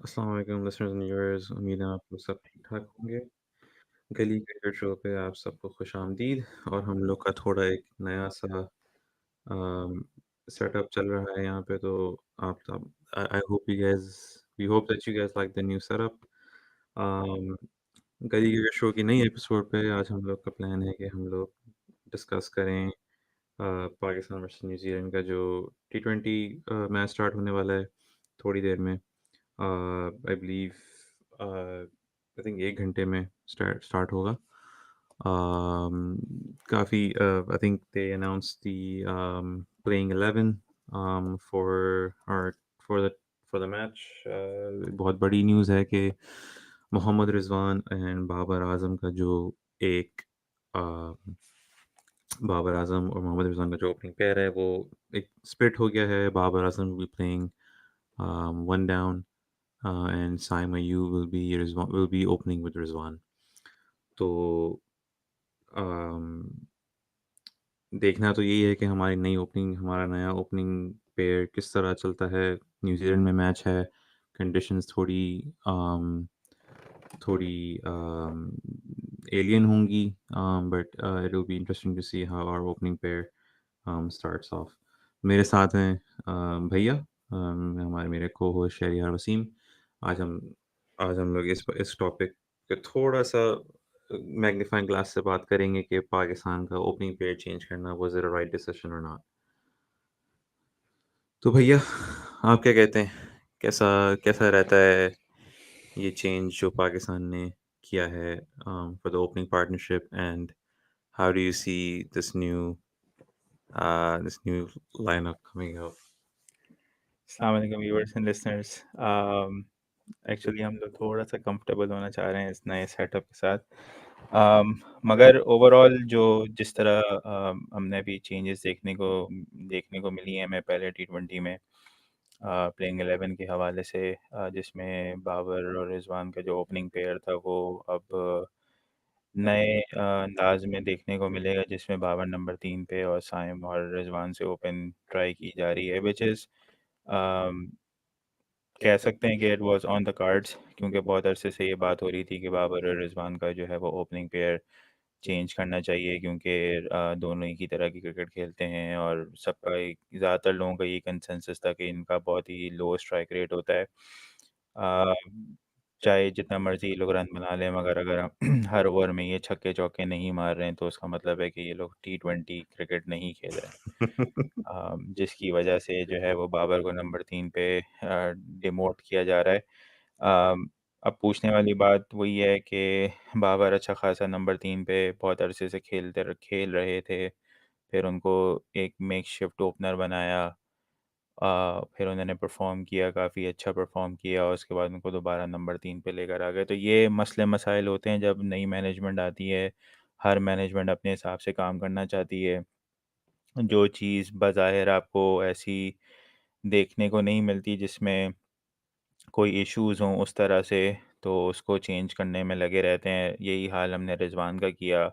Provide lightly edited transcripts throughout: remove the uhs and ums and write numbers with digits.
अस्सलाम वालेकुम listeners and viewers. उम्मीद है आप लोग सब ठीक-ठाक होंगे। गली क्रिकेट शो पे आप सबको खुशामदीद। और हम लोग का थोड़ा एक नया-सा अम, सेटअप चल रहा है यहाँ पे, तो आप सब I hope you guys we hope that you guys like the new setup. Um, गली क्रिकेट शो की नई एपिसोड पे आज हम लोग का प्लान है कि हम लोग डिस्कस करें पाकिस्तान वर्सेस न्यूज़ीलैंड का जो टी20 मैच स्टार्ट होने वाला है थोड़ी देर में। आई बिलीव आई थिंक 1 घंटे में स्टार्ट होगा। काफ़ी I think they announce the playing 11 for और फॉर द मैच। बहुत बड़ी न्यूज़ है कि मोहम्मद रिजवान एंड बाबर आजम का जो एक uh, बाबर आजम और मोहम्मद रिजवान का जो ओपनिंग पेयर है वो एक स्प्लिट हो गया है। Babar Azam will be playing one down and Saima Yu will be opening with Rizwan. तो um, देखना तो यही है कि हमारा नया ओपनिंग पेयर किस तरह चलता है। न्यूजीलैंड में मैच है, कंडीशंस थोड़ी एलियन होंगी, but it will be interesting to see how our opening pair starts off. मेरे साथ हैं भैया, हमारे मेरे को होस्ट शहरियार वसीम। आज हम आज हम लोग इस टॉपिक पे थोड़ा सा मैग्नीफाइंग ग्लास से बात करेंगे कि पाकिस्तान का ओपनिंग पेयर चेंज करना was it a right decision और नॉट। तो भैया, आप क्या कहते हैं? कैसा कैसा रहता है ये चेंज जो पाकिस्तान ने किया है for the opening partnership, and how do you see this new lineup coming up? अस्सलाम वालेकुम व्यूअर्स एंड लिसनर्स। एक्चुअली हम लोग थोड़ा सा कंफर्टेबल होना चाह रहे हैं इस नए सेटअप के साथ। मगर ओवरऑल जिस तरह हमने अभी चेंजेस देखने को मिली हैं, मैं पहले टी20 में प्लेइंग 11 के हवाले से, जिसमें बाबर और रिजवान का जो ओपनिंग पेयर था वो अब नए अंदाज में देखने को मिलेगा, जिसमें बाबर नंबर 3 पे और साइम और रिजवान से ओपन ट्राई की जा रही है, विच इज़ कह सकते हैं कि it was on the cards, क्योंकि बहुत अरसे से ये बात हो रही थी कि बाबर और रिजवान का जो है वो ओपनिंग पेयर चेंज करना चाहिए, क्योंकि दोनों एक ही तरह की क्रिकेट खेलते हैं और सबका ज़्यादातर लोगों का ये कंसेंसस था कि इनका बहुत ही लो स्ट्राइक रेट होता है। अ, चाहे जितना मर्ज़ी ये लोग रन बना लें, मगर अगर हम हर ओवर में ये छक्के चौके नहीं मार रहे हैं तो उसका मतलब है कि ये लोग टी20 क्रिकेट नहीं खेल रहे हैं। जिसकी वजह से जो है वो बाबर को नंबर 3 पे डिमोट किया जा रहा है। अब पूछने वाली बात वही है कि बाबर अच्छा खासा नंबर 3 पे बहुत अरसे से खेल रहे थे। फिर उनको एक मेकशिफ्ट ओपनर बनाया, फिर उन्होंने परफ़ॉर्म किया, काफ़ी अच्छा परफ़ॉर्म किया और उसके बाद उनको दोबारा नंबर 3 पे लेकर आ गए। तो ये मसले मसाइल होते हैं जब नई मैनेजमेंट आती है। हर मैनेजमेंट अपने हिसाब से काम करना चाहती है। जो चीज़ बज़ाहिर आपको ऐसी देखने को नहीं मिलती जिसमें कोई इश्यूज़ हों उस तरह से, तो उसको चेंज करने में लगे रहते हैं। यही हाल हमने रिज़वान का किया।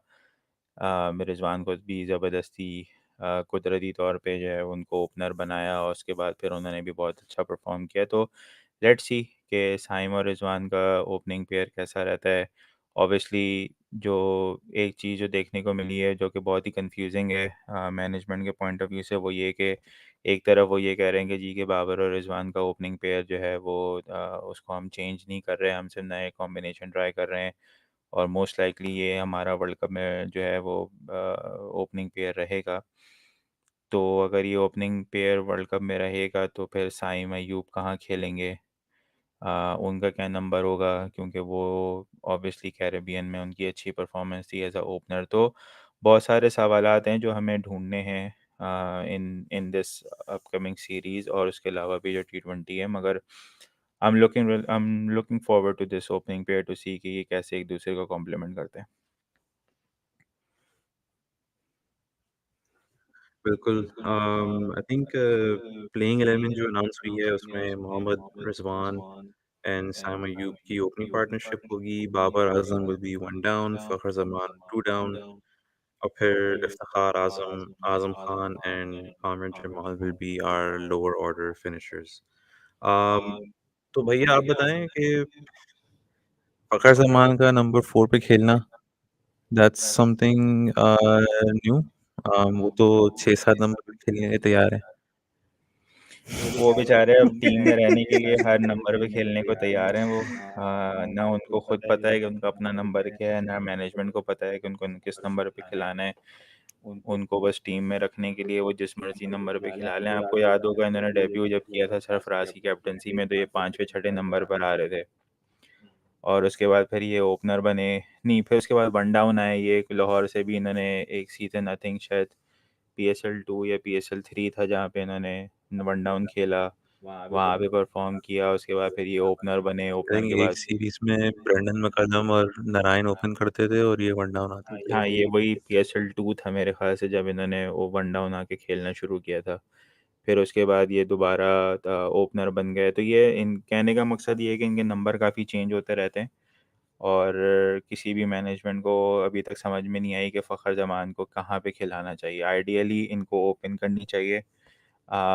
रिज़वान को भी ज़बरदस्ती कुदरती तौर पे जो है उनको ओपनर बनाया और उसके बाद फिर उन्होंने भी बहुत अच्छा परफ़ॉर्म किया। तो लेट्स सी कि साइम और रिज़वान का ओपनिंग पेयर कैसा रहता है। ऑब्वियसली जो एक चीज़ जो देखने को मिली है जो कि बहुत ही कन्फ्यूज़िंग है मैनेजमेंट के पॉइंट ऑफ व्यू से, वो ये कि एक तरफ वो ये कह रहे हैं कि जी, कि बाबर और रिज़वान का ओपनिंग पेयर जो है वो उसको हम चेंज नहीं कर रहे हैं, हम सिर्फ नए कॉम्बिनेशन ट्राई कर रहे हैं और मोस्ट लाइकली ये हमारा वर्ल्ड कप में जो है वो ओपनिंग पेयर रहेगा। तो अगर ये ओपनिंग पेयर वर्ल्ड कप में रहेगा तो फिर साइम अयूब कहाँ खेलेंगे? उनका क्या नंबर होगा? क्योंकि वो ऑब्वियसली कैरेबियन में उनकी अच्छी परफॉर्मेंस थी एज़ अ ओपनर। तो बहुत सारे सवालात हैं जो हमें ढूँढने हैं in in this upcoming series, और उसके अलावा भी जो टी20 है। मगर I am looking forward to this opening pair to see कि ये कैसे एक दूसरे को कॉम्प्लीमेंट करते हैं। बिल्कुल। आई थिंक प्लेइंग 11 जो अनाउंस हुई है उसमें मोहम्मद रिजवान एंड साइम अयूब की ओपनिंग पार्टनरशिप होगी। Babar Azam will be one down, Fakhar Zaman two down, और फिर Iftikhar Azam, Azam Khan and Aamir Jamal will be our lower order finishers. तो भैया आप बताएं कि फ़खर ज़मान का नंबर 4 पे खेलना, दैट्स समथिंग न्यू। वो तो 6-7 नंबर पे खेलने के लिए तैयार है। वो बेचारे अब टीम में रहने के लिए हर नंबर पे खेलने को तैयार हैं वो। ना उनको खुद पता है कि उनका अपना नंबर क्या है, ना मैनेजमेंट को पता है कि उनको किस नंबर पे खिलाना है। उनको बस टीम में रखने के लिए वो जिस मर्जी नंबर पे खिला लें। आपको याद होगा इन्होंने डेब्यू जब किया था सरफराज की कैप्टनसी में, तो ये 5वें 6ठे नंबर पर आ रहे थे, और उसके बाद फिर ये ओपनर बने। नहीं, फिर उसके बाद वन डाउन आए ये, लाहौर से भी इन्होंने एक सीज़न आई थिंक शायद PSL 2 या PSL 3 था जहाँ पे इन्होंने वन डाउन खेला, वहाँ पे परफॉर्म किया। उसके बाद फिर ये ओपनर बने, आई ओपनर थिंक के एक बाद सीरीज़ में ब्रेंडन मैकलम और नारायण ओपन करते थे और ये वन डाउन आते थे। हाँ, ये वही PSL 2 था मेरे ख्याल से, जब इन्होंने वो वन डाउन आके खेलना शुरू किया था। फिर उसके बाद ये दोबारा ओपनर बन गए। तो ये इन कहने का मकसद ये है कि इनके नंबर काफ़ी चेंज होते रहते हैं, और किसी भी मैनेजमेंट को अभी तक समझ में नहीं आई कि फ़खर जमान को कहाँ पे खिलाना चाहिए। आइडियली इनको ओपन करनी चाहिए,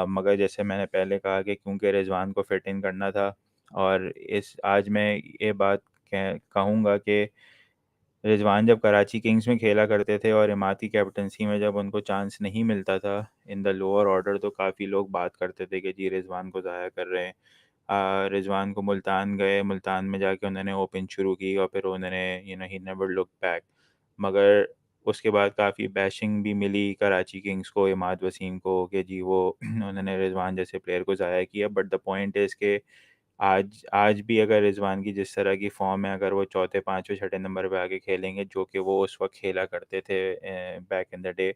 मगर जैसे मैंने पहले कहा कि क्योंकि रिजवान को फिट इन करना था, और इस आज मैं ये बात कहूँगा कि रिजवान जब कराची किंग्स में खेला करते थे और इमाद की कैप्टनसी में जब उनको चांस नहीं मिलता था इन द लोअर ऑर्डर, तो काफ़ी लोग बात करते थे कि जी रिजवान को ज़ाया कर रहे हैं। रिजवान को मुल्तान गए, मुल्तान में जाके उन्होंने ओपन शुरू की, और फिर उन्होंने ही नेवर लुक बैक। मगर उसके बाद काफ़ी बैशिंग भी मिली कराची किंग्स को, इमाद वसीम को, कि जी वो उन्होंने रिजवान जैसे प्लेयर को ज़ाया किया। बट द पॉइंट इज़ के आज आज भी अगर रिजवान की जिस तरह की फॉर्म है, अगर वो चौथे 5वें 6ठे नंबर पे आके खेलेंगे जो कि वो उस वक्त खेला करते थे बैक इन द डे,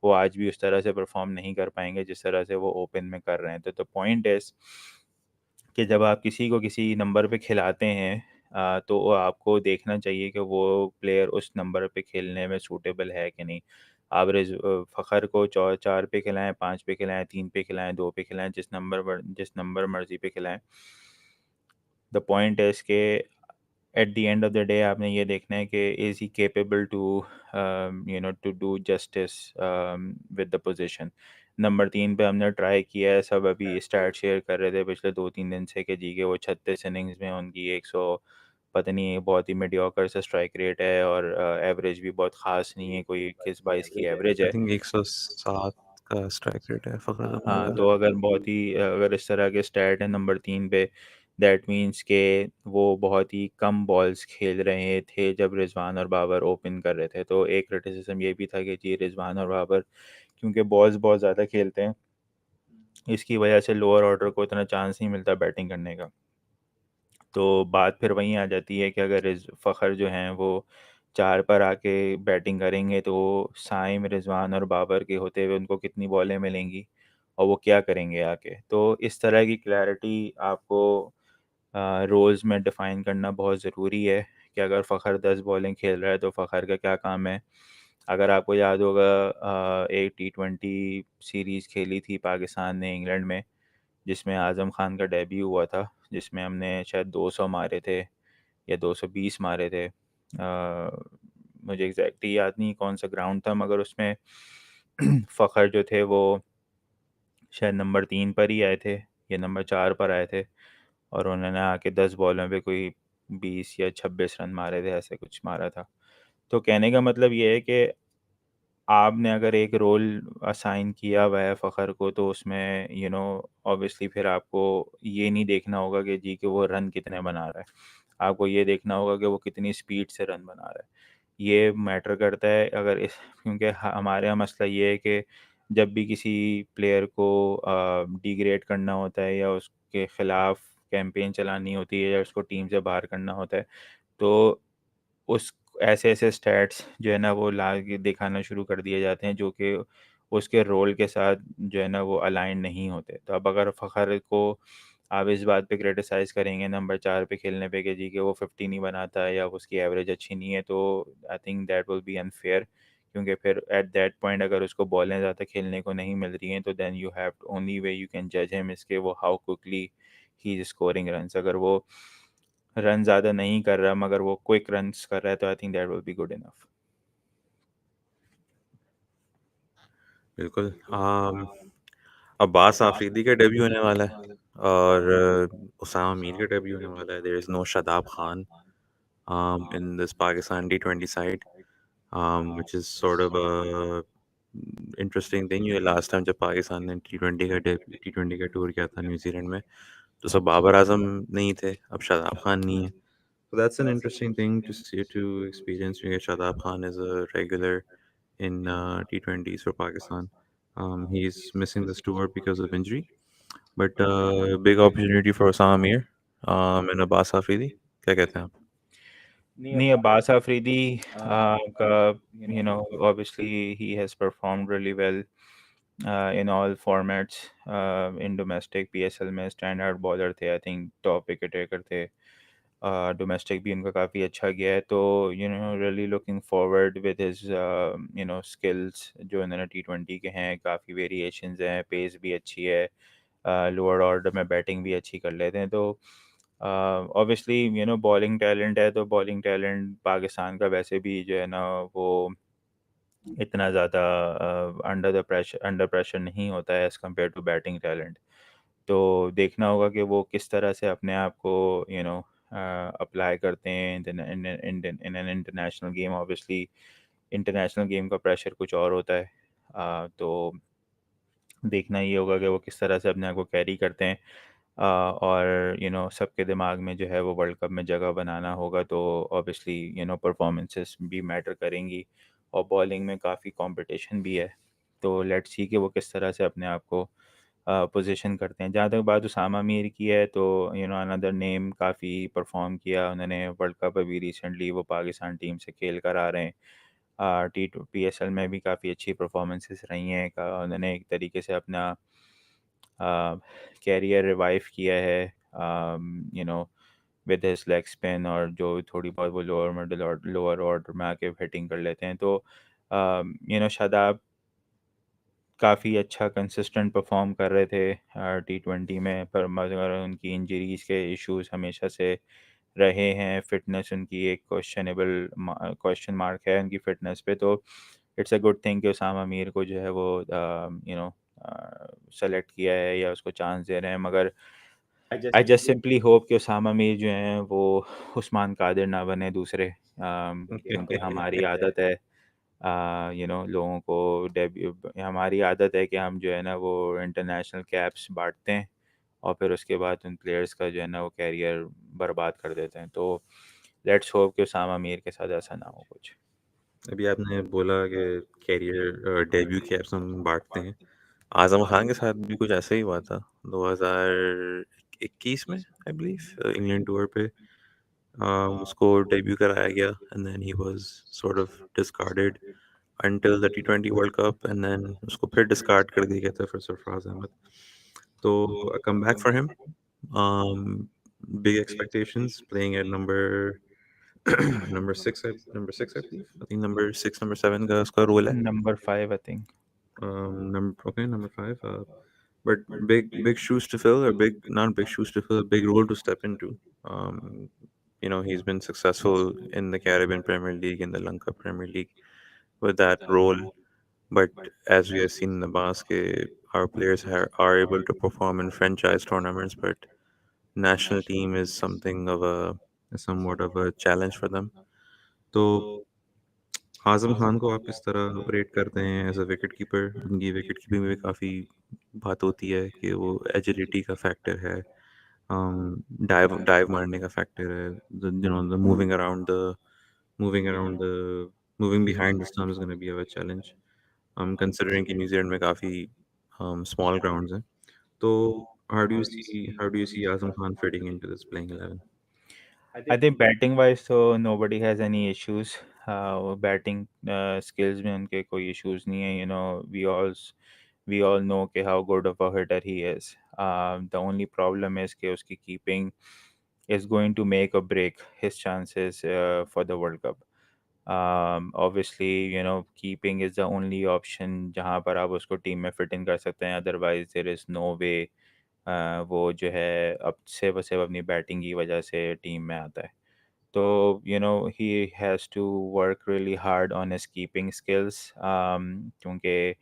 वो आज भी उस तरह से परफॉर्म नहीं कर पाएंगे जिस तरह से वो ओपन में कर रहे हैं। तो पॉइंट इज़ कि जब आप किसी को किसी नंबर पे खिलाते हैं, तो वो आपको देखना चाहिए कि वो प्लेयर उस नंबर पे खेलने में सूटेबल है कि नहीं। आप फ़खर को 4 पे खिलाएं, 5 पे खिलाएं, 3 पे खिलाएं, 2 पे खिलाएं, जिस नंबर मर्जी पे खिलाएं। द पॉइंट है इसके at the end of the day आपने ये देखना है कि is he capable to to do justice with the position. Number 3 पे हमने ट्राई किया है, सब अभी स्टार्ट शेयर कर रहे थे पिछले 2-3 दिन से कि जी के वो 36 इनिंग्स में उनकी 100 पता नहीं बहुत ही मीडियोकर सा स्ट्राइक रेट है, और एवरेज भी बहुत ख़ास नहीं है, कोई 21-22 की एवरेज आई है। थिंक 107 का स्ट्राइक रेट है फ़खर ज़मान हाँ, का। तो अगर बहुत ही अगर इस तरह के स्टैट है नंबर 3 पे, दैट मीन्स के वो बहुत ही कम बॉल्स खेल रहे थे जब रिजवान और बाबर ओपन कर रहे थे। तो एक क्रिटिसिज्म ये भी था कि जी रिजवान और बाबर क्योंकि बॉल्स बहुत ज़्यादा खेलते हैं, इसकी वजह से लोअर ऑर्डर को इतना चांस नहीं मिलता बैटिंग करने का। तो बात फिर वहीं आ जाती है कि अगर फ़खर जो हैं वो 4 पर आके बैटिंग करेंगे, तो साइम, रिजवान और बाबर के होते हुए उनको कितनी बॉलें मिलेंगी, और वो क्या करेंगे आके। तो इस तरह की क्लैरिटी आपको रोल्स में डिफ़ाइन करना बहुत ज़रूरी है कि अगर फ़खर 10 बॉलिंग खेल रहा है तो फ़खर का क्या काम है। अगर आपको याद होगा एक T20 सीरीज़ खेली थी पाकिस्तान ने इंग्लैंड में, जिसमें आज़म खान का डेब्यू हुआ था, जिसमें हमने शायद 200 मारे थे या 220 मारे थे। मुझे एग्जैक्टली याद नहीं कौन सा ग्राउंड था, मगर उसमें फ़खर जो थे वो शायद नंबर 3 पर ही आए थे या नंबर 4 पर आए थे, और उन्होंने आके 10 बॉलों पे कोई 20 या 26 रन मारे थे, ऐसे कुछ मारा था। तो कहने का मतलब ये है कि आपने अगर एक रोल असाइन किया हुआ है फ़खर को, तो उसमें ऑब्वियसली फिर आपको ये नहीं देखना होगा कि जी कि वो रन कितने बना रहा है। आपको ये देखना होगा कि वो कितनी स्पीड से रन बना रहा है। ये मैटर करता है अगर इस क्योंकि हमारे यहाँ मसला ये है कि जब भी किसी प्लेयर को डिग्रेड करना होता है या उसके ख़िलाफ़ कैंपेन चलानी होती है या उसको टीम से बाहर करना होता है, तो उस ऐसे-ऐसे स्टैट्स जो है ना वो ला के दिखाना शुरू कर दिए जाते हैं जो कि उसके रोल के साथ जो है ना वो अलाइन नहीं होते। तो अब अगर फ़खर को आप इस बात पे क्रिटिसाइज़ करेंगे नंबर 4 पे खेलने पे कि जी कि वो 50 नहीं बनाता है या उसकी एवरेज अच्छी नहीं है, तो I think that will be unfair, क्योंकि फिर एट दैट पॉइंट अगर उसको बॉलें ज़्यादा खेलने को नहीं मिल रही हैं, तो then you have only way you can जज हिम इज़ के वो how quickly he is scoring runs. अगर वो रन ज़्यादा नहीं कर रहा मगर वो क्विक रन्स कर रहा है, तो I think that will be good enough. बिल्कुल। अब्बास आफरीदी का डेब्यू होने वाला है। और उसामा मीर का डेब्यू होने वाला है. There is no Shadab Khan in this Pakistan T20 side, which is sort of a interesting thing. ये last time जब पाकिस्तान ने T20 का टूर किया था न्यूजीलैंड में, तो सब बाबर आजम नहीं थे, अब शादाब खान नहीं है. So that's an interesting thing to see, to experience, because Shadab Khan is a regular in T20s for Pakistan. He's missing this tour because of injury, but big opportunity for Osama Mir and Abbas Afridi. क्या कहते हैं आप? नहीं, अब्बास अफरीदी का obviously he has performed really well in all formats. In domestic PSL में stand out bowler थे, I think top wicket taker थे. Domestic भी उनका काफ़ी अच्छा गया है, तो really looking forward with his skills जो इन्होंने T20 के हैं. काफ़ी वेरिएशंस हैं, पेस भी अच्छी है, लोअर ऑर्डर में बैटिंग भी अच्छी कर लेते हैं. तो ऑब्वियसली बॉलिंग टैलेंट है, तो बॉलिंग टैलेंट पाकिस्तान का वैसे भी जो है ना वो इतना ज़्यादा अंडर प्रेशर नहीं होता है as compare to batting talent. तो देखना होगा कि वो किस तरह से अपने आप को अप्लाई करते हैं in an international game. Obviously international game का प्रेशर कुछ और होता है. तो देखना ये होगा कि वो किस तरह से अपने आप को कैरी करते हैं. और सबके दिमाग में जो है वो वर्ल्ड कप में जगह बनाना होगा, तो ऑब्वियसली परफॉर्मेंसेस भी मैटर करेंगी, और बॉलिंग में काफ़ी कंपटीशन भी है. तो लेट्स सी कि वो किस तरह से अपने आप को पोजीशन करते हैं. जहाँ तक बात उसामा मीर की है, तो अनदर नेम काफ़ी परफॉर्म किया उन्होंने वर्ल्ड कप. अभी रिसेंटली वो पाकिस्तान टीम से खेल कर आ रहे हैं. PSL में भी काफ़ी अच्छी परफॉर्मेंसेस रही हैं. उन्होंने एक तरीके से अपना कैरियर रिवाइव किया है विद हिज लेग स्पिन, और जो थोड़ी बहुत वो लोअर ऑर्डर में आके हिटिंग कर लेते हैं. तो शादाब काफ़ी अच्छा कंसिस्टेंट परफॉर्म कर रहे थे T20 में, पर मगर उनकी इंजरीज़ के इश्यूज हमेशा से रहे हैं. फिटनेस उनकी एक क्वेश्चन मार्क है उनकी फिटनेस पे. तो इट्स अ गुड थिंग कि उसामा मीर को जो है वो सेलेक्ट किया है या उसको चांस दे रहे हैं. मगर आई जस्ट सिंपली होप कि उसामा मीर जो हैं वो उस्मान कादिर ना बने दूसरे. क्योंकि हमारी आदत है लोगों को डेब्यू, हमारी आदत है कि हम जो है ना वो इंटरनेशनल कैप्स बांटते हैं, और फिर उसके बाद उन प्लेयर्स का जो है ना वो कैरियर बर्बाद कर देते हैं. तो लेट्स होप कि उसामा मीर के साथ ऐसा ना हो कुछ. अभी आपने बोला कि कैरियर डेब्यू कैप्स हम बांटते हैं. आज़म खान के साथ भी कुछ ऐसा ही हुआ था 2021 में, आई बिलीव, इंग्लैंड टूर पे. उसको डेब्यू कराया गया and then he was sort of discarded until the T20 World Cup, and then उसको फिर डिस्कार्ड कर दिया गया था for सरफराज अहमद. तो a comeback for him. Um, big expectations, playing at number number six I believe. I think number 6, number 7 का उसका role है. Number 5 I think. Number 5. But big shoes to fill, or big not big shoes to fill, a big role to step into. He's been successful in the Caribbean Premier League, in the Lanka Premier League, with that role. But as we have seen in the basket, our players are able to perform in franchise tournaments, but national team is somewhat of a challenge for them. तो आज़म खान को आप किस तरह rate करते हैं as a wicket keeper? उनकी wicket keeping में भी काफ़ी बात होती है कि वो एजिलिटी का फैक्टर है, डाइव डाइव मारने का फैक्टर है, the moving behind the stump is gonna be a challenge. Considering कि न्यूजीलैंड में काफ़ी स्मॉल ग्राउंड्स हैं. तो how do you see Azam Khan fitting into this playing 11? I think batting wise तो nobody has any issues. Batting skills में उनके कोई issues नहीं है. वी ऑल नो कि how good of a hitter he is. The only problem is कि उसकी keeping is going to make or break his chances for the World Cup. Obviously, keeping is the only option जहाँ पर आप उसको team में fit in कर सकते हैं. Otherwise, there is no way वो जो है अब सिर्फ अपनी बैटिंग की वजह से टीम में आता है. तो he has to work really hard on his keeping skills. क्योंकि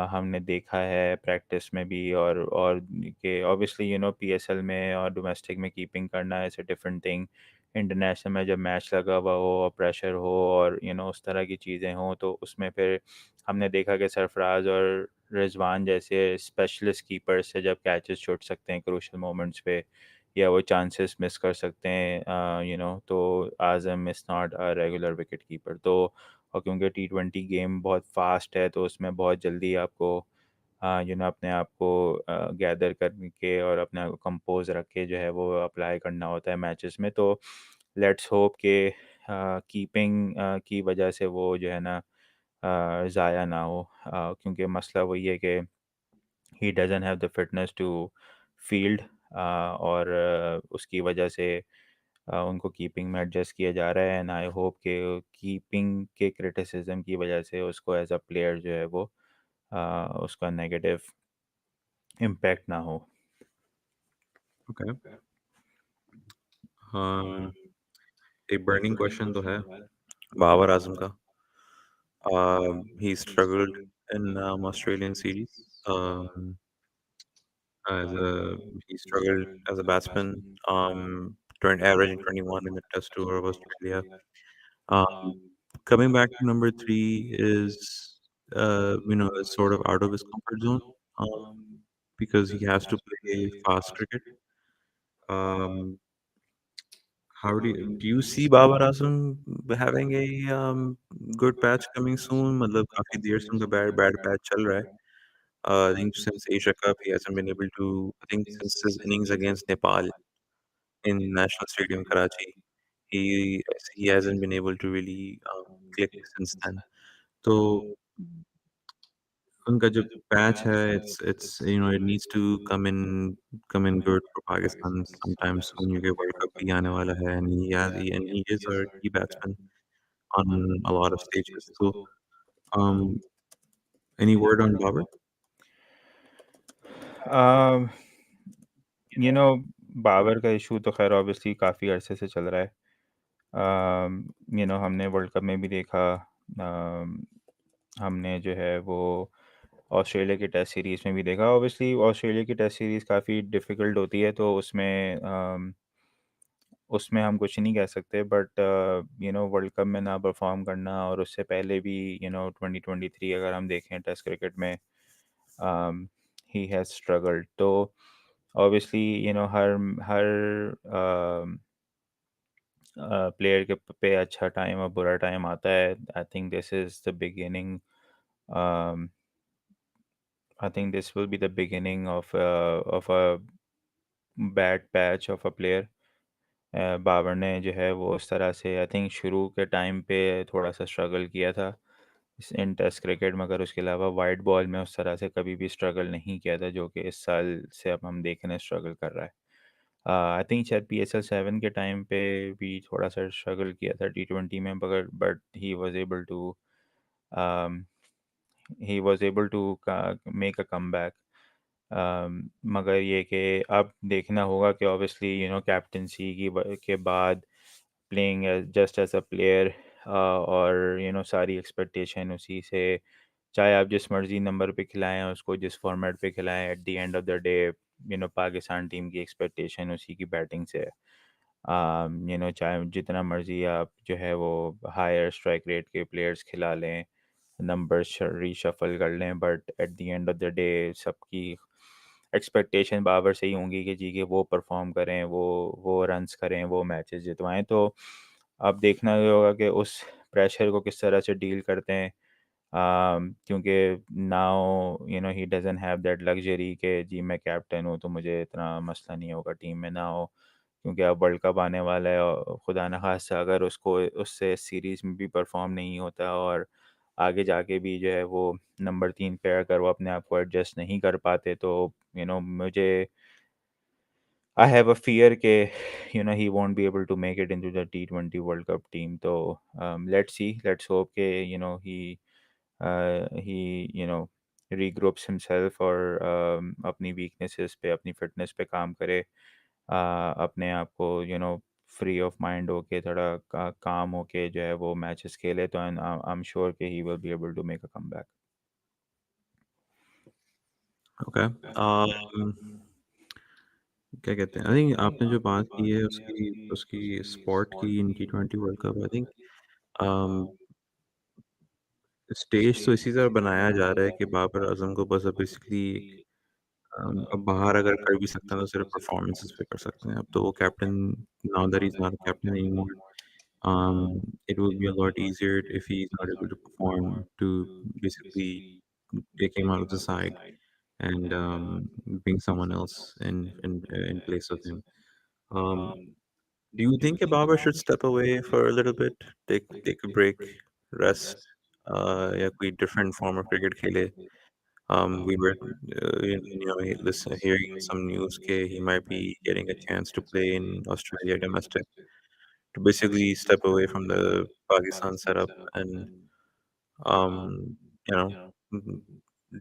हमने देखा है प्रैक्टिस में भी, और कि ऑब्वियसली पीएसएल में और डोमेस्टिक में कीपिंग करना is a different thing. International में जब मैच लगा हुआ हो और प्रेशर हो और उस तरह की चीज़ें हों, तो उसमें फिर हमने देखा कि सरफराज और रिजवान जैसे स्पेशलिस्ट कीपर्स से जब कैचेस छूट सकते हैं क्रूशल मोमेंट्स पे, या वो चांसेस मिस कर सकते हैं, तो Azam is not a regular wicket keeper. तो और क्योंकि टी20 गेम बहुत फास्ट है, तो उसमें बहुत जल्दी आपको अपने आप को गैदर करके और अपने आप को कंपोज रख के जो है वो अप्लाई करना होता है मैचेस में। तो लेट्स होप कि कीपिंग की वजह से वो जो है ना ज़ाया ना हो, क्योंकि मसला वही है कि he doesn't have the fitness to field, और उसकी वजह से उनको कीपिंग में एडजस्ट किया जा रहा है। एंड आई होप कि कीपिंग के क्रिटिसिज्म की वजह से उसको एज अ प्लेयर जो है वो उसका नेगेटिव इम्पैक्ट ना हो। ओके। हाँ, एक बर्निंग क्वेश्चन तो है बाबर आजम का। He struggled in Australian series. Um, as a he struggled as a batsman. 20, averaging 21 in the Test tour of Australia. Um, coming back to number three is is sort of out of his comfort zone. Because he has to play fast cricket. Um, how do you see Babar Azam having a good patch coming soon? मतलब काफी देर से उनका bad patch चल रहा है. I think since Asia Cup he hasn't been able to. I think since his innings against Nepal in National Stadium Karachi, he he hasn't been able to really click since then. तो उनका जो patch है it's it needs to come in good for Pakistan sometime soon क्योंकि world cup भी आने वाला है and he is our key batsman on a lot of stages. So um any word on Babar? um, you know Babar का issue तो खैर obviously काफ़ी अरसे से चल रहा है। हमने वर्ल्ड कप में भी देखा, अम, हमने जो है वो ऑस्ट्रेलिया की टेस्ट सीरीज़ में भी देखा। ऑब्वियसली ऑस्ट्रेलिया की टेस्ट सीरीज़ काफ़ी डिफ़िकल्ट होती है, तो उसमें हम कुछ नहीं कह सकते, बट वर्ल्ड कप में ना परफॉर्म करना, और उससे पहले भी 2023 अगर हम देखें टेस्ट क्रिकेट में, ही हैज़ स्ट्रगल्ड। तो ऑब्वियसली हर हर प्लेयर के पे अच्छा टाइम और बुरा टाइम आता है। I think this is the beginning, I think this will be the beginning of a bad patch of a player. Babar ने जो है वो उस तरह से आई थिंक शुरू के टाइम पे थोड़ा सा स्ट्रगल किया था इन टेस्ट क्रिकेट, मगर उसके अलावा वाइट बॉल में उस तरह से कभी भी स्ट्रगल नहीं किया था, जो कि इस साल से अब हम देख रहे हैं स्ट्रगल कर रहा है। आई थिंक शायद PSL 7 के टाइम पे भी थोड़ा सा स्ट्रगल किया था T20 में, मगर but he was able to make a comeback. मगर ये कि अब देखना होगा कि ऑब्वियसली कैप्टनसी के बाद playing just as a player, और सारी एक्सपेक्टेशन उसी से, चाहे आप जिस मर्जी नंबर पे खिलाएं उसको, जिस फॉर्मेट पे खिलाएं, eight the end of the day Pakistan team की एक्सपेक्टेशन उसी की बैटिंग से है। चाहे जितना मर्जी आप जो है वो हायर स्ट्राइक रेट के प्लेयर्स खिला लें, नंबर्स रीशफल कर लें, but at the end of the day सबकी एक्सपेक्टेशन बाबर से ही होंगी कि जी, कि वो परफॉर्म करें, वो रन्स करें, वो मैचेस जितवाएं। तो अब देखना ये होगा कि उस प्रेशर को किस तरह से डील करते हैं, क्योंकि now he doesn't have that luxury कि जी मैं कैप्टन हूँ तो मुझे इतना मसला नहीं होगा टीम में ना हो, क्योंकि अब वर्ल्ड कप आने वाला है, और खुदा न खास्ता अगर उसको उससे सीरीज़ में भी परफॉर्म नहीं होता, और आगे जाके भी जो है वो नंबर 3 पे अगर वो अपने आप को एडजस्ट नहीं कर पाते, तो मुझे आई हैव अ फियर कि he won't be able to make it into the T20 world cup team. तो लेट्स होप कि ही रीग्रुप्स हिमसेल्फ, और अपनी वीकनेसेस पे, अपनी फिटनेस पे काम करे, अपने आप को फ्री ऑफ माइंड होके थोड़ा काम होके जो है वो मैचेस खेले, तो आई एम श्योर कि he will be able to make a comeback. Okay. क्या कहते हैं, आई थिंक आपने जो बात की है उसकी उसकी स्पॉट की इन टी20 world cup, I think um, stage तो इसी तरह बनाया जा रहा है कि बाबर आज़म को बस अब बेसिकली एक अब बाहर अगर कर भी सकते हैं तो सिर्फ़ परफ़ॉर्मेंसेज़ पे कर सकते हैं। अब तो वो captain, now that he is not a captain anymore, it will be a lot easier if he's not able to perform to basically take him out of the side and bring someone else in place of him. Um, do you think Ababa should step away for a little bit, take a break, rest, या कोई different form of cricket खेले? We were, hearing some news that he might be getting a chance to play in Australia domestic, to basically step away from the Pakistan setup and um, you know mm,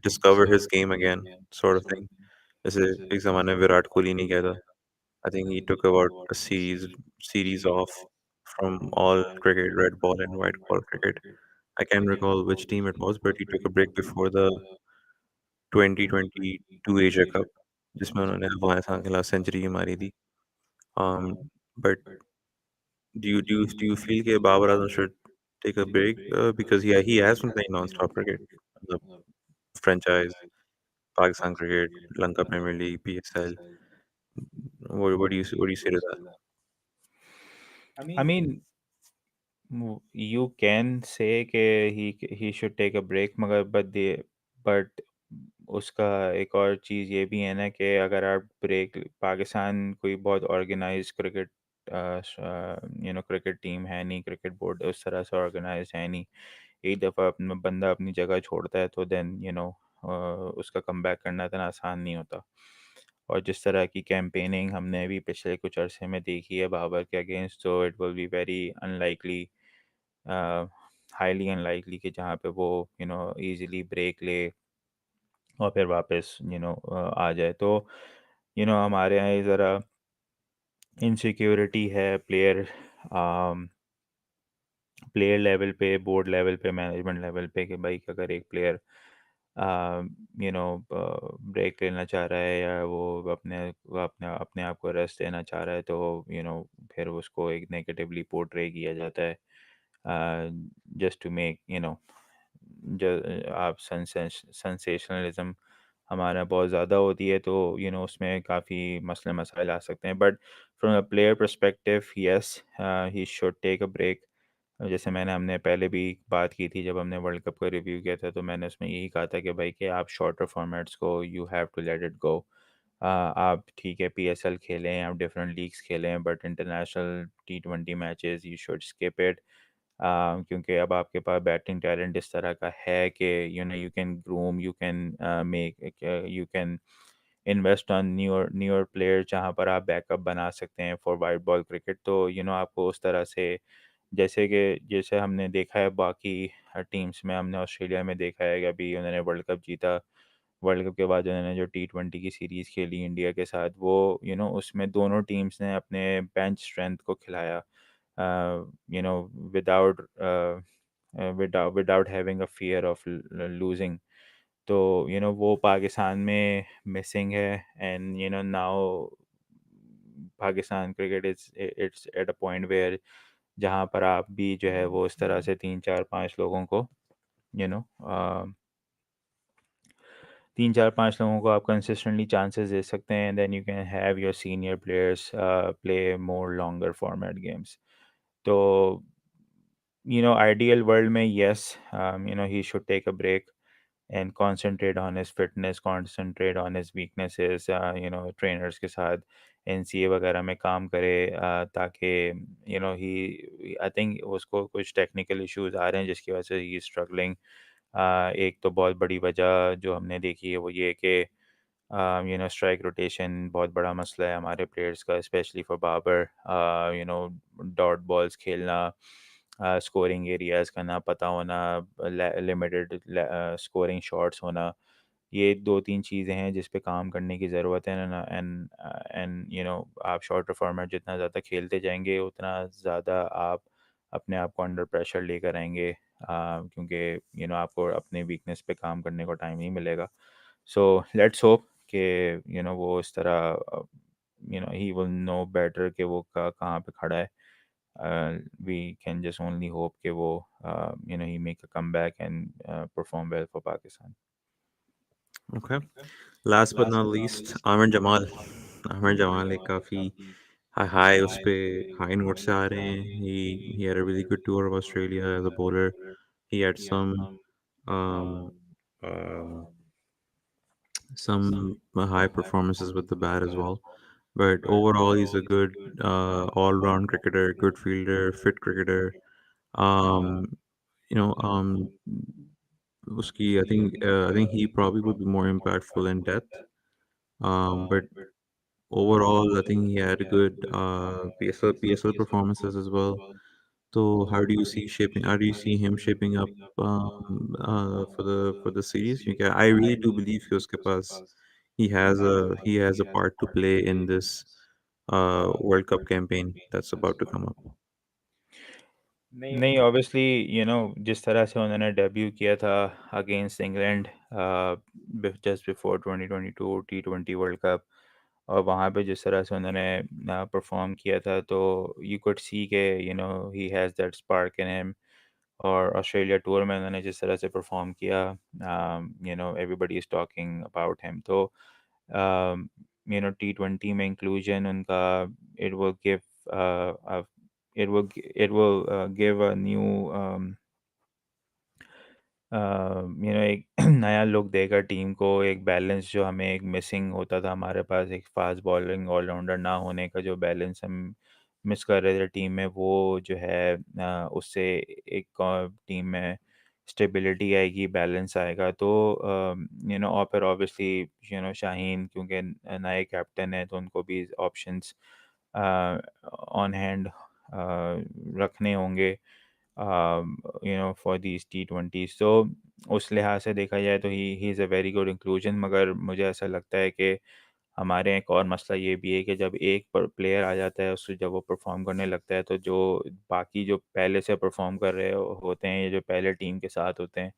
discover his game again, sort of thing. जैसे एक ज़माने में विराट कोहली नहीं किया था. I think he took about a series off from all cricket, red ball and white ball cricket. I can't recall which team it was, but he took a break before the 2022 Asia Cup, जिसमें उन्होंने अफगानिस्तान के खिलाफ century भी मारी थी. Um, but do you feel that Babar Azam should take a break, because he has been playing non-stop cricket, the franchise, Pakistan cricket, Lanka Premier League, PSL. What do you say to that? I mean, you can say कि he should take a break, मगर but उसका एक और चीज़ ये भी है ना कि अगर आप ब्रेक, पाकिस्तान कोई बहुत ऑर्गेनाइज क्रिकेट क्रिकेट टीम है नहीं, क्रिकेट बोर्ड उस तरह से ऑर्गेनाइज है नहीं। एक दफ़ा अपना बंदा अपनी जगह छोड़ता है तो देन उसका कम बैक करना इतना आसान नहीं होता। और जिस तरह की कैंपेनिंग हमने अभी पिछले कुछ अरसे में देखी है बाबर के अगेंस्ट, तो it will be very unlikely, highly unlikely कि जहाँ पे वो इजीली ब्रेक ले और फिर वापस आ जाए। तो हमारे यहाँ ये ज़रा इनसिक्योरिटी है प्लेयर लेवल पे, बोर्ड लेवल पे, मैनेजमेंट लेवल पे, कि भाई अगर एक प्लेयर ब्रेक लेना चाह रहा है या वो अपने अपने आप को रेस्ट देना चाह रहा है, तो फिर उसको एक नेगेटिवली पोर्ट्रे किया जाता है, जस्ट टू मेक आप सेंसेशनलिज्म हमारा बहुत ज़्यादा होती है, तो उसमें काफ़ी मसले मसाइल आ सकते हैं। But from a player perspective, yes, he should take a break. जैसे हमने पहले भी बात की थी जब हमने वर्ल्ड कप का रिव्यू किया था, तो मैंने उसमें यही कहा था कि भाई कि आप शॉर्टर फॉर्मेट्स को you have to let it go. आप ठीक है पीएसएल खेलें, आप डिफरेंट लीग्स खेलें, बट इंटरनेशनल टी20 matches you should skip it. क्योंकि अब आपके पास बैटिंग टैलेंट इस तरह का है कि you can groom, you can make, you can invest on newer player, जहाँ पर आप बैकअप बना सकते हैं फॉर वाइट बॉल क्रिकेट। तो आपको उस तरह से, जैसे हमने देखा है बाकी टीम्स में, हमने ऑस्ट्रेलिया में देखा है कि अभी उन्होंने वर्ल्ड कप जीता। वर्ल्ड कप के बाद उन्होंने जो टी20 की सीरीज़ खेली इंडिया के साथ, वो उसमें दोनों टीम्स ने अपने बेंच स्ट्रेंथ को खिलाया, without without having a fear of losing. तो वो पाकिस्तान में मिसिंग है। And now Pakistan cricket is it's at a point where जहाँ पर आप भी जो है वो इस तरह से तीन चार पांच लोगों को यू नो तीन चार पांच लोगों को आप कंसिस्टेंटली चांसेस दे सकते हैं, then you can have your senior players play more longer format games. तो आइडियल वर्ल्ड में, yes, he should take a break and concentrate on his fitness, concentrate on his weaknesses, trainers के साथ NCA वगैरह में काम करे, ताकि ही, I think उसको कुछ टेक्निकल इश्यूज आ रहे हैं जिसकी वजह से ही स्ट्रगलिंग। एक तो बहुत बड़ी वजह जो हमने देखी है वो ये कि स्ट्राइक रोटेशन बहुत बड़ा मसला है हमारे प्लेयर्स का, specially for Babar. Dot balls खेलना, स्कोरिंग एरियाज का ना पता होना, लिमिटेड स्कोरिंग शॉट्स होना, ये दो तीन चीज़ें हैं जिस पे काम करने की ज़रूरत है ना। एंड एंड आप शॉर्टर फॉर्मेट जितना ज़्यादा खेलते जाएंगे उतना ज़्यादा आप अपने आप को अंडर प्रेशर लेकर आएंगे, क्योंकि आपको अपने वीकनेस पे काम करने को टाइम नहीं मिलेगा। सो लेट्स होप कि वो इस तरह ही विल नो बेटर कि वो कहाँ पे खड़ा है. We can just only hope कि वो he make a comeback and perform well for Pakistan. Okay, last but not least Aamir Jamal. Aamir Jamal एक काफ़ी हाई हाई उस पे हाई नोट से आ रहे हैं. He had a really good tour of Australia as a bowler. He had um, um, some high performances with the bat as well. But overall, he's a good all-round cricketer, good fielder, fit cricketer. Um, you know, I think he probably would be more impactful in depth. But overall, I think he had good PSL performances as well. So how do you see him shaping up for the series? क्योंकि I really do believe कि उसके पास he has a part to play in this World Cup campaign that's about to come up. नहीं, obviously जिस तरह से उन्होंने debut किया था against England just before 2022 T20 world cup, और वहाँ पे जिस तरह से उन्होंने परफॉर्म किया था, तो यू कुड सी के he has that spark in him. और ऑस्ट्रेलिया टूर में उन्होंने जिस तरह से परफॉर्म किया, everybody is talking about him. तो T20 में इंक्लूजन उनका, it will give give a new एक नया लुक देगा टीम को. एक बैलेंस जो हमें एक मिसिंग होता था हमारे पास, एक फास्ट बॉलिंग ऑलराउंडर ना होने का जो बैलेंस हम मिस कर रहे थे टीम में, वो जो है उससे एक टीम में स्टेबिलिटी आएगी, बैलेंस आएगा. तो और फिर ऑब्वियसली शाहीन क्योंकि नए कैप्टन है, तो उनको भी ऑप्शंस ऑन हैंड रखने होंगे फॉर दीज T20s. तो उस लिहाज से देखा जाए तो ही is a very good inclusion. मगर मुझे ऐसा लगता है कि हमारे यहाँ एक और मसला ये भी है कि जब एक प्लेयर आ जाता है, उससे जब वो परफॉर्म करने लगता है, तो जो बाकी जो पहले से परफॉर्म कर रहे होते हैं, या जो पहले टीम के साथ होते हैं,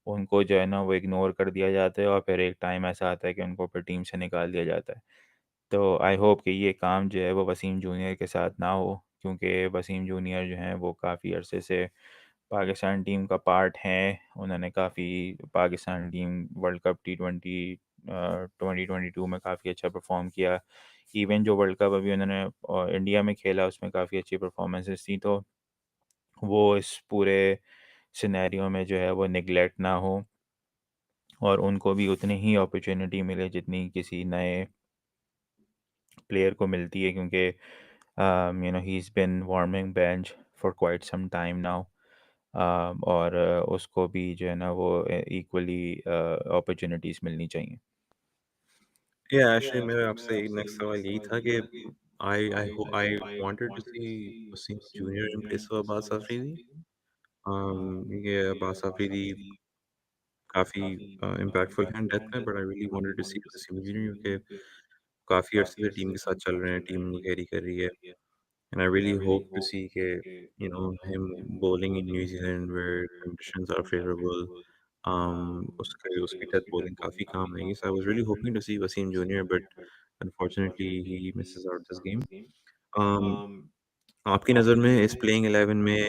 उनको जो है ना वो इग्नोर कर दिया जाता है, और फिर एक टाइम ऐसा आता है कि उनको फिर टीम से निकाल दिया जाता है. तो आई होप कि ये काम जो है वो वसीम जूनियर के साथ ना हो, क्योंकि वसीम जूनियर जो हैं वो काफ़ी अरसे से पाकिस्तान टीम का पार्ट हैं. उन्होंने काफ़ी Pakistan team world cup T20 2022 में काफ़ी अच्छा परफॉर्म किया. इवन जो वर्ल्ड कप अभी उन्होंने इंडिया में खेला, उसमें काफ़ी अच्छी परफॉर्मेंसेस थी. तो वो इस पूरे सिनेरियो में जो है वो निगलेक्ट ना हो, और उनको भी उतनी ही अपॉर्चुनिटी मिले जितनी किसी नए प्लेयर को मिलती है, क्योंकि he is been warming bench for quite some time now. और उसको भी जो है ना वो इक्वली अपॉर्चुनिटीज़ मिलनी चाहिए. Yeah, actually मेरा आपसे एक नेक्स्ट सवाल यही था कि I wanted to see Wasim Junior in place of Abbas Afridi. ये अब्बास अफरीदी काफ़ी इम्पैक्टफुल हैं डेथ में, but I really wanted to see Waseem junior क्योंकि काफ़ी अरसे से टीम के साथ चल रहे हैं, टीम उनको कैरी कर रही है. And I really hope to see him bowling in New Zealand where conditions are favorable. उसकी death bowling काफ़ी काम आएगी. So I was really hoping to see Wasim Junior, but unfortunately he misses out this game. Um, आपकी नज़र में इस playing 11 में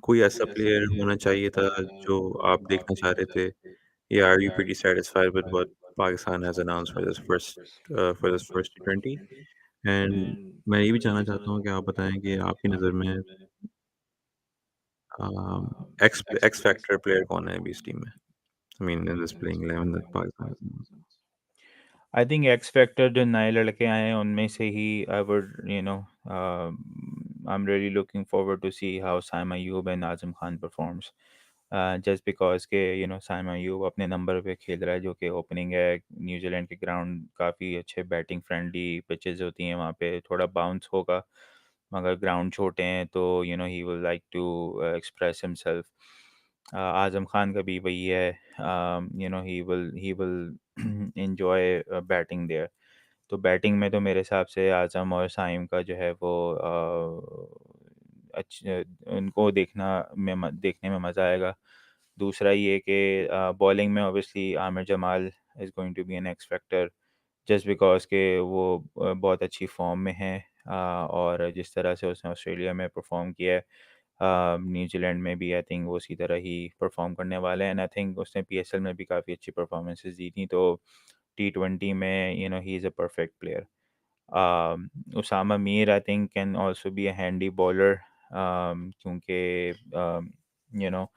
कोई ऐसा प्लेयर होना चाहिए था जो आप देखना चाह रहे थे? या are you pretty satisfied with what Pakistan has announced for this first T20? And मैं ये भी जानना चाहता हूँ कि आप बताएँ कि आपकी नज़र में एक्स फैक्टर प्लेयर कौन है अभी इस टीम में? I mean in this playing 11 that Pakistan has announced. I think X factor जो नए लड़के आए हैं उनमें से ही I would I am really looking forward to see how Saim Ayub and Azam Khan performs. Just because के साइम अयूब अपने नंबर पे खेल रहा है, जो कि ओपनिंग है. न्यूजीलैंड के ग्राउंड काफ़ी अच्छे बैटिंग फ्रेंडली पिचेस होती हैं, वहाँ पे थोड़ा बाउंस होगा, मगर ग्राउंड छोटे हैं, तो he will like to express himself. Azam Khan का भी वही है. He will enjoy batting there. तो बैटिंग में तो मेरे हिसाब से आज़म और साइम का जो है वो उनको देखने में मज़ा आएगा. दूसरा ये कि बॉलिंग में obviously Aamir Jamal is going to be an X factor, just because के वो बहुत अच्छी फ़ॉर्म में हैं, और जिस तरह से उसने ऑस्ट्रेलिया में परफ़ॉर्म किया है, न्यूज़ीलैंड में भी आई थिंक वो उसी तरह ही परफ़ॉर्म करने वाला है, एंड आई थिंक उसने पीएसएल में भी काफ़ी अच्छी परफ़ॉर्मेंसेस दी थी, तो टी20 में he is a perfect player. Usama Mir I think can also be a handy bowler, क्योंकि यू नो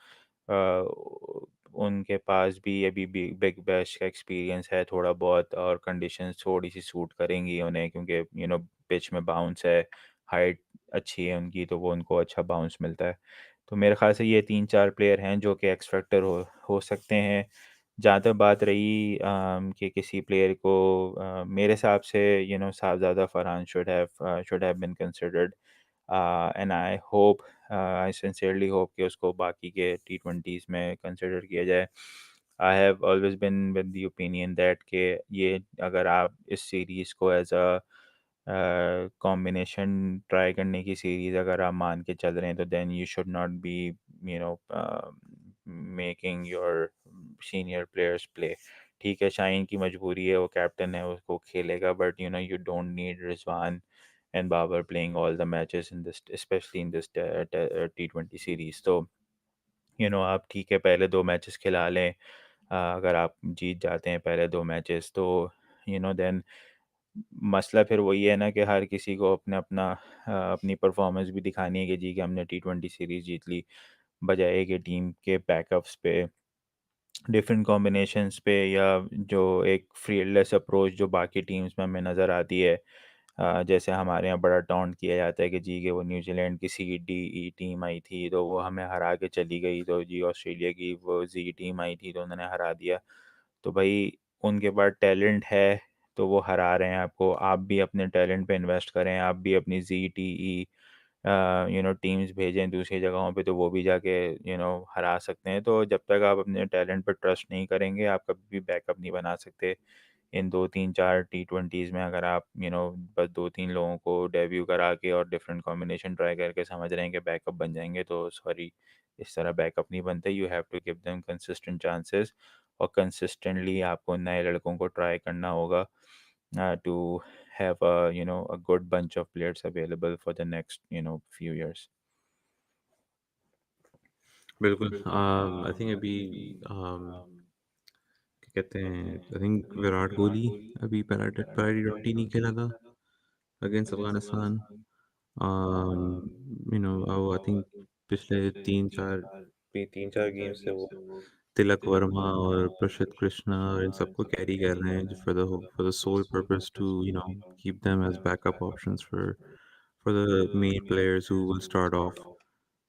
उनके पास भी अभी बिग बैश का एक्सपीरियंस है थोड़ा बहुत, और कंडीशंस थोड़ी सी सूट करेंगी उन्हें, क्योंकि पिच में बाउंस है, हाइट अच्छी है उनकी, तो वो उनको अच्छा बाउंस मिलता है। तो मेरे ख्याल से ये 3-4 प्लेयर हैं जो कि एक्स फैक्टर हो सकते हैं। जहाँ तक बात रही कि किसी प्लेयर को, मेरे हिसाब से Sahibzada Farhan should have been considered, and I sincerely hope कि उसको बाकी के टी20s में कंसिडर किया जाए। I have always been with the opinion that कि ये अगर आप इस सीरीज़ को एज अ कॉम्बिनेशन ट्राई करने की सीरीज़ अगर आप मान के चल रहे हैं, तो then you should not be you know making your senior players play. ठीक है, शाहीन की मजबूरी है, वो कैप्टन है, उसको खेलेगा, but you don't need Rizwan and Babar playing all the matches in this, specially in this टी20 सीरीज। तो आप ठीक है पहले 2 मैचेस खिला लें, अगर आप जीत जाते हैं पहले 2 मैचेस, तो देन मसला फिर वही है ना कि हर किसी को अपना अपना अपनी परफॉर्मेंस भी दिखानी है कि जी कि हमने टी20 सीरीज जीत ली, बजाय कि टीम के बैकअप्स पे, डिफरेंट कॉम्बिनेशंस पे, या जो एक फील्डलेस अप्रोच जो बाकी टीम्स में हमें नज़र आती है। जैसे हमारे यहाँ बड़ा टॉन्ट किया जाता है कि जी कि वो न्यूजीलैंड की सी-डी-ई टीम आई थी तो वो हमें हरा के चली गई, तो जी ऑस्ट्रेलिया की वो जी टीम आई थी तो उन्होंने हरा दिया। तो भाई उनके पास टैलेंट है, तो वो हरा रहे हैं आपको, आप भी अपने टैलेंट पे इन्वेस्ट करें, आप भी अपनी जी-टी-ई टीम्स भेजें दूसरी जगहों पे, तो वो भी जाके हरा सकते हैं। तो जब तक आप अपने टैलेंट पर ट्रस्ट नहीं करेंगे, आप कभी भी बैकअप नहीं बना सकते। इन 2-3-4 टी20s में अगर आप बस 2-3 लोगों को डेब्यू करा के और डिफरेंट कॉम्बिनेशन ट्राई करके समझ रहे हैं कि बैकअप बन जाएंगे, तो सॉरी, इस तरह बैकअप नहीं बनते। You have to give them consistent chances, और कंसिस्टेंटली आपको नए लड़कों को ट्राई करना होगा to have a good bunch of players available for the next few years. बिल्कुल। आई थिंक अभी um, क्या कहते हैं, आई थिंक विराट कोहली अभी पेनल्टी पेनल्टी ट्वेंटी नहीं खेला था अगेंस्ट अफगानिस्तान। आई थिंक पिछले 3-4 गेम से वो तिलक वर्मा और प्रसिद्ध कृष्णा और इन सबको कैरी कर रहे हैं for the sole purpose to keep them as backup options for the main players who will start off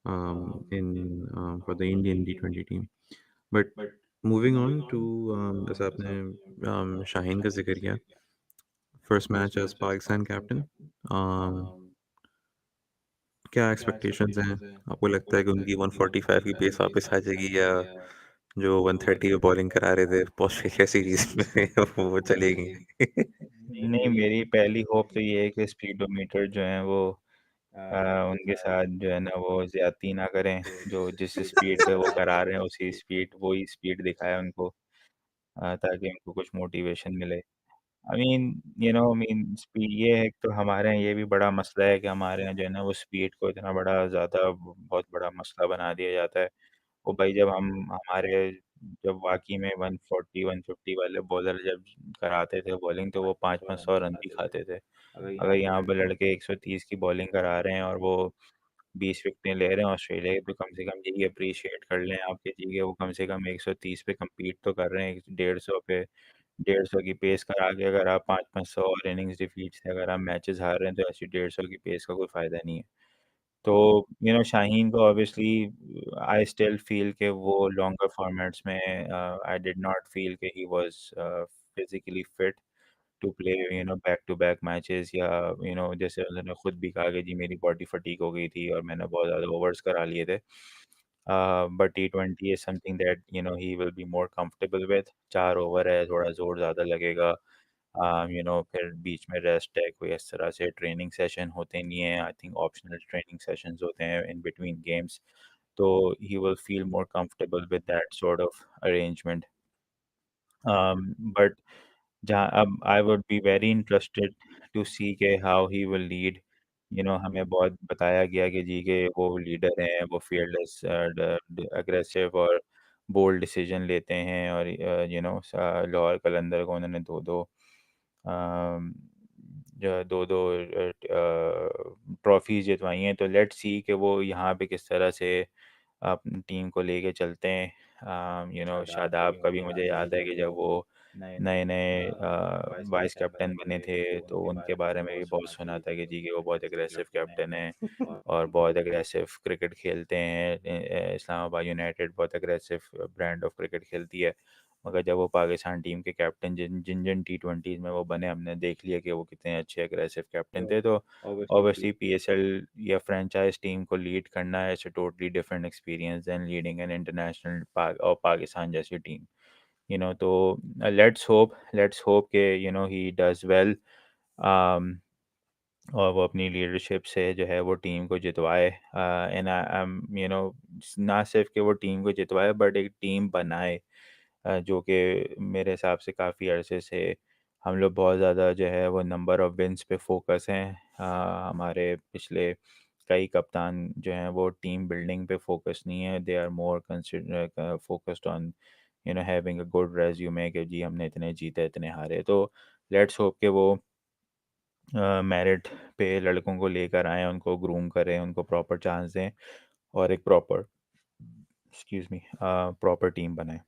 in for the Indian T20 team. But moving on to जैसे आपने शाहीन का जिक्र किया, first match as Pakistan captain, क्या expectations हैं? आपको लगता है कि उनकी 145 की पेस वापस आ जाएगी, या जो 130 पे बॉलिंग करा रहे थे ऑस्ट्रेलिया सीरीज में वो चलेगी? नहीं, मेरी पहली होप तो ये है कि स्पीडोमीटर जो है वो अ, उनके साथ जो है ना वो ज्यादती ना करें, जो जिस स्पीड पे वो करा रहे हैं उसी स्पीड वही स्पीड दिखाए उनको, ताकि उनको कुछ मोटिवेशन मिले। आई मीन स्पीड ये है, तो हमारे यहाँ ये भी बड़ा मसला है कि हमारे यहाँ जो है ना वो स्पीड को इतना बड़ा ज़्यादा बहुत बड़ा मसला बना दिया जाता है। वो भाई जब हम हमारे जब वाक़ई में 140 150 वाले बॉलर जब कराते थे बॉलिंग, तो वो 5-5 रन भी खाते थे। अगर यहाँ पे लड़के 130 की बॉलिंग करा रहे हैं और वो 20 विकेटें ले रहे हैं ऑस्ट्रेलिया की, तो कम से कम यही एप्रिशिएट कर लें आप कि जी वो कम से कम 130 पे कम्पीट तो कर रहे हैं, 150 पे, 150 की पेस करा के अगर आप 5-5 और इनिंग्स डिफीट से अगर आप मैचेस हार रहे हैं, तो ऐसी 150 की पेस का कोई फ़ायदा नहीं है। तो शाहीन को ऑब्वियसली आई स्टिल फ़ील कि वो लॉन्गर फॉर्मेट्स में आई डिड नॉट फ़ील कि he was physically fit to play back to back matches, या जैसे उन्होंने खुद भी कहा कि जी मेरी बॉडी फटीग हो गई थी और मैंने बहुत ज़्यादा ओवर्स करा लिए थे। But T20 is something that he will be more comfortable with. 4 over है, थोड़ा ज़ोर ज़्यादा लगेगा। फिर बीच में रेस्ट है, कोई इस तरह से ट्रेनिंग सेशन होते नहीं हैं, I think optional training sessions होते हैं इन बिटवीन गेम्स, तो he will feel more comfortable with that sort of arrangement. But जहाँ अब I would be very interested to see के हाउ ही विल लीड। हमें बहुत बताया गया कि जी के वो लीडर हैं, वो फियरलेस, अग्रेसिव और बोल्ड डिसीजन लेते हैं, और लाहौर कलंदर को उन्होंने दो दो ट्रॉफीज जितवाई हैं। तो लेट्स सी कि वो यहाँ पे किस तरह से अपनी टीम को लेके चलते हैं। शादाब का शादाब भी का मुझे भी याद मुझे है कि याद है जब कि वो जब वो नए नए नए नए वाइस वाइस कैप्टन कैप्टन बने बने थे, थे, तो तो उनके उनके बारे में बारे भी में भी बहुत बहुत सुना था सुना कि था कि जी जी के कि वो वो बहुत बहुत एग्रेसिव एग्रेसिव कैप्टन कैप्टन है है और और बहुत एग्रेसिव क्रिकेट खेलते हैं। इस्लामाबाद यूनाइटेड बहुत एग्रेसिव ब्रांड ऑफ क्रिकेट खेलती है। मगर जब वो पाकिस्तान टीम के कैप्टन जिन जिन जिन T20s में वो बने, हमने देख लिया कि वो कितने अच्छे एग्रेसिव कैप्टन थे। तो ऑब्वियसली ऑब्वियसली PSL या फ्रेंचाइज टीम को लीड करना है, it's a totally different experience than leading an international और पाकिस्तान जैसी टीम। तो लेट्स होप के ही डज वेल, और वो अपनी लीडरशिप से जो है वो टीम को जितवाए, एंड आई एम ना सिर्फ कि वो टीम को जितवाए बट एक टीम बनाए, जो कि मेरे हिसाब से काफ़ी अरसे से हम लोग बहुत ज़्यादा जो है वो नंबर ऑफ़ विन्स पे फोकस हैं। हमारे पिछले कई कप्तान जो हैं वो टीम बिल्डिंग पे फोकस नहीं है, they are more consider focused on having a good resume कि जी हमने इतने जीते इतने हारे। तो लेट्स होप कि वो मेरिट पे लड़कों को लेकर आएँ, उनको ग्रूम करें, उनको प्रॉपर चांस दें और एक proper excuse me proper team बनाएँ।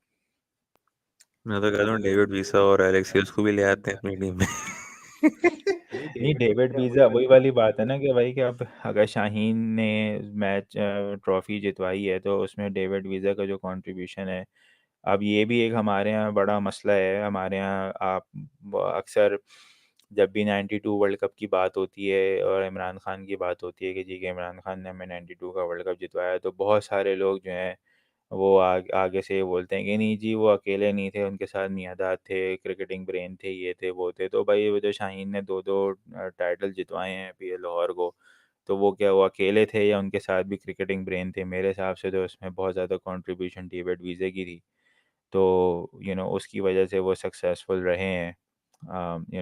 मैं तो कहता हूँ डेविड वीसा और एलेक्सियस को भी ले आते हैं अपनी टीम में। नहीं नहीं, डेविड डेविड वीजा वही वीज़ा वाली वही बात वाली है ना बात है कि ना कि भाई कि अब अगर शाहीन ने मैच ट्रॉफ़ी जितवाई है तो उसमें डेविड वीज़ा का जो कंट्रीब्यूशन है, अब ये भी एक हमारे यहाँ बड़ा मसला है। हमारे यहाँ आप अक्सर जब भी 92 वर्ल्ड कप की बात होती है और इमरान खान की बात होती है कि जी कि इमरान खान ने हमें 92 का वर्ल्ड कप जितवाया, तो बहुत सारे लोग जो हैं वो आगे से ये बोलते हैं कि नहीं जी वो अकेले नहीं थे, उनके साथ मियाँदाद थे, क्रिकेटिंग ब्रेन थे, ये थे, वो थे। तो भाई वो जो शाहीन ने 2-2 टाइटल जितवाए हैं पीएल लाहौर को, तो वो क्या वो अकेले थे या उनके साथ भी क्रिकेटिंग ब्रेन थे? मेरे हिसाब से तो उसमें बहुत ज़्यादा कंट्रीब्यूशन डेविड विज़े की थी। तो उसकी वजह से वो सक्सेसफुल रहे हैं।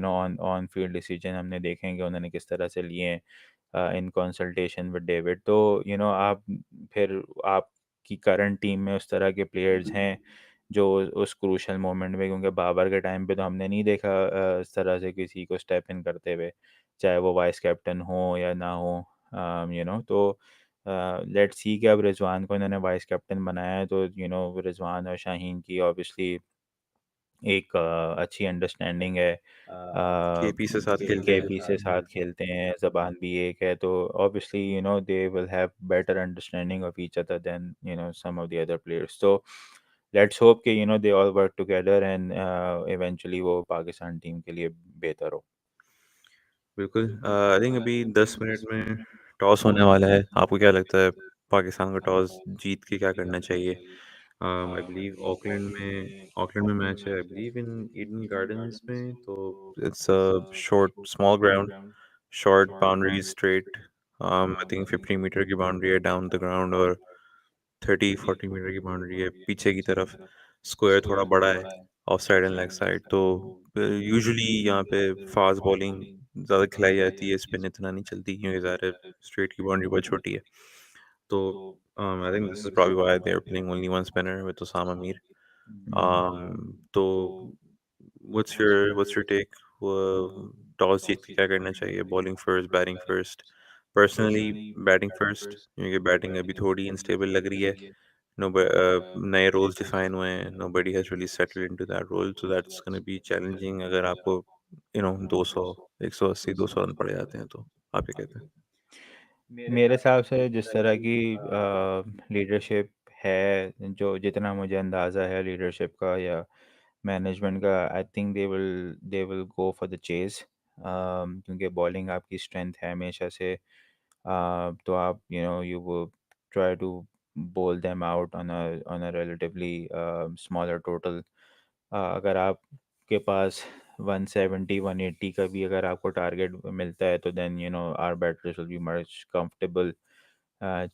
ऑन ऑन फील्ड डिसीजन हमने देखे हैं कि उन्होंने किस तरह से लिए हैं इन कंसल्टेशन विद डेविड। तो आप फिर आपकी करंट टीम में उस तरह के प्लेयर्स हैं जो उस क्रूशल मोमेंट में, क्योंकि बाबर के टाइम पे तो हमने नहीं देखा इस तरह से किसी को स्टेप इन करते हुए, चाहे वो वाइस कैप्टन हो या ना हो। तो लेट्स सी कि अब रिजवान को इन्होंने वाइस कैप्टन बनाया है, तो रिजवान और शाहीन की ऑब्वियसली एक अच्छी अंडरस्टैंडिंग है। केपी से साथ के खेलते हैं। केपी से साथ खेलते हैं, ज़बान भी एक है, तो obviously they will have better understanding of each other than some of the other players. तो लेट्स होप कि they all work together and eventually वो पाकिस्तान टीम के लिए बेहतर हो। बिल्कुल। आई थिंक अभी 10 मिनट में टॉस होने वाला है। आपको क्या लगता है पाकिस्तान को टॉस जीत के क्या करना चाहिए? आई बिलीव ऑकलैंड में मैच है, I believe in Eden Gardens में। तो it's a short small ground, short boundary straight. I think 50 metre की बाउंड्री है डाउन द ग्राउंड और 30-40 मीटर की बाउंड्री है पीछे की तरफ। स्क्वायर थोड़ा बड़ा है, of side and leg side. तो यूजुअली यहाँ पे फास्ट बॉलिंग ज़्यादा खिलाई जाती है, स्पिन इतना नहीं चलती क्योंकि ज़्यादा स्ट्रेट की बाउंड्री बहुत छोटी है। तो I think this is probably why they are playing only one spinner with Usama Mir. तो व्हाट्स योर टेक? टॉस जीत के क्या करना चाहिए? Bowling first, batting first? Personally batting first, क्योंकि बैटिंग अभी थोड़ी अनस्टेबल लग रही है। no नए रोल्स डिफाइन हुए हैं, nobody has really settled into that role, so that's going to be challenging अगर आपको 200 180 200 रन पड़ जाते हैं तो। आप क्या कहते हैं? मेरे हिसाब से जिस तरह की लीडरशिप है, जो जितना मुझे अंदाज़ा है लीडरशिप का या मैनेजमेंट का, I think they will go for the Chase, क्योंकि बॉलिंग आपकी स्ट्रेंथ है हमेशा से। तो आप यू वो ट्राई टू बोल them out on a relatively smaller total. अगर आपके पास 170 180 का भी अगर आपको टारगेट मिलता है, तो then our batters will be much comfortable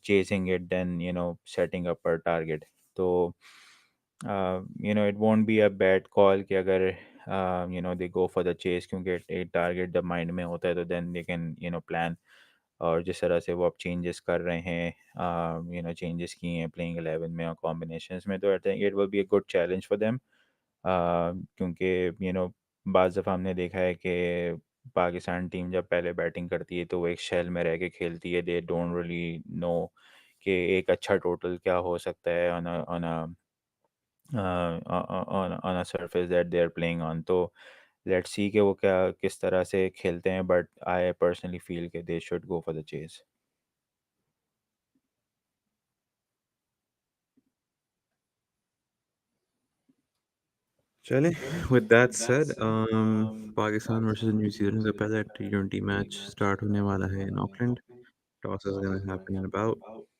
chasing it than setting up a target. तो it won't be a bad call कि अगर they go for the chase, क्योंकि एक target जब mind में होता है तो then they can plan. और जिस तरह से वो अब changes कर रहे हैं, changes किए हैं playing 11 में और combinations में, तो I think it will be a good challenge for them. क्योंकि बाज़ दफ़ा हमने देखा है कि पाकिस्तान टीम जब पहले बैटिंग करती है तो वो एक शेल में रह के खेलती है. दे डोंट रियली नो कि एक अच्छा टोटल क्या हो सकता है on a surface that they are playing on. तो let's see कि वो क्या किस तरह से खेलते हैं, but I personally feel कि they should go for the chase. चलें, with that said, Pakistan versus New Zealand का पहला T20 मैच स्टार्ट होने वाला है in Auckland. Toss is gonna happen in about,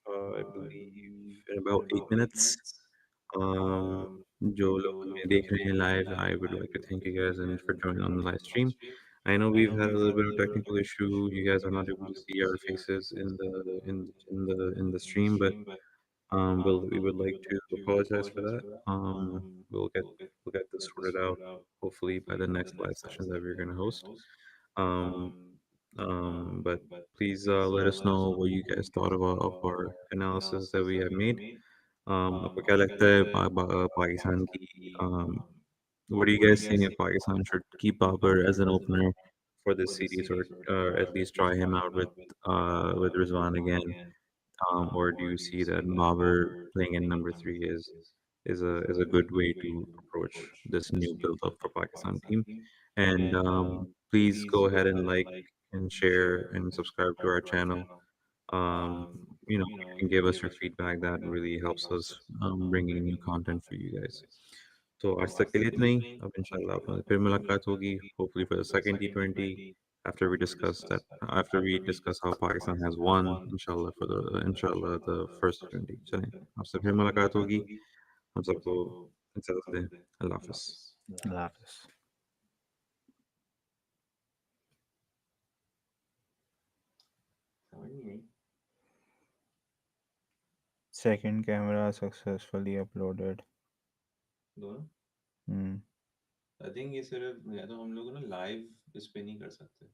I believe, in about 8 minutes. Um, जो लोग हमें देख रहे हैं live, I would like to thank you guys and for joining on the live stream. I know we've had a little bit of technical issue. You guys are not able to see our faces in the stream, but we would like to apologize for that. We'll get this sorted out hopefully by the next live session that we're gonna host. Um, but please let us know what you guys thought of our analysis that we have made. आपको क्या लगता है पाकिस्तान की what do you guys think if Pakistan should keep Babar as an opener for this series, or at least try him out with Rizwan again? Or do you see that Babar playing in number three is a good way to approach this new build-up for Pakistan team? And please go ahead and like and share and subscribe to our channel. Um, you can give us your feedback. That really helps us bringing new content for you guys. तो आज तक के लिए इतना ही. अब इंशाल्लाह अपना फिर मुलाकात होगी. Hopefully for the second T20 after we discuss how Pakistan has won. Inshallah the first T20. चलें, आपसे फिर मुलाकात होगी. हम सबको इजाज़त दें. अल्लाह हाफ़िज़. Allah Hafiz. समझ नहीं आई Second camera successfully uploaded. दोनों. Hmm. आई थिंक ये सिर्फ या तो हम लोग ना लाइव इस पे नहीं कर सकते.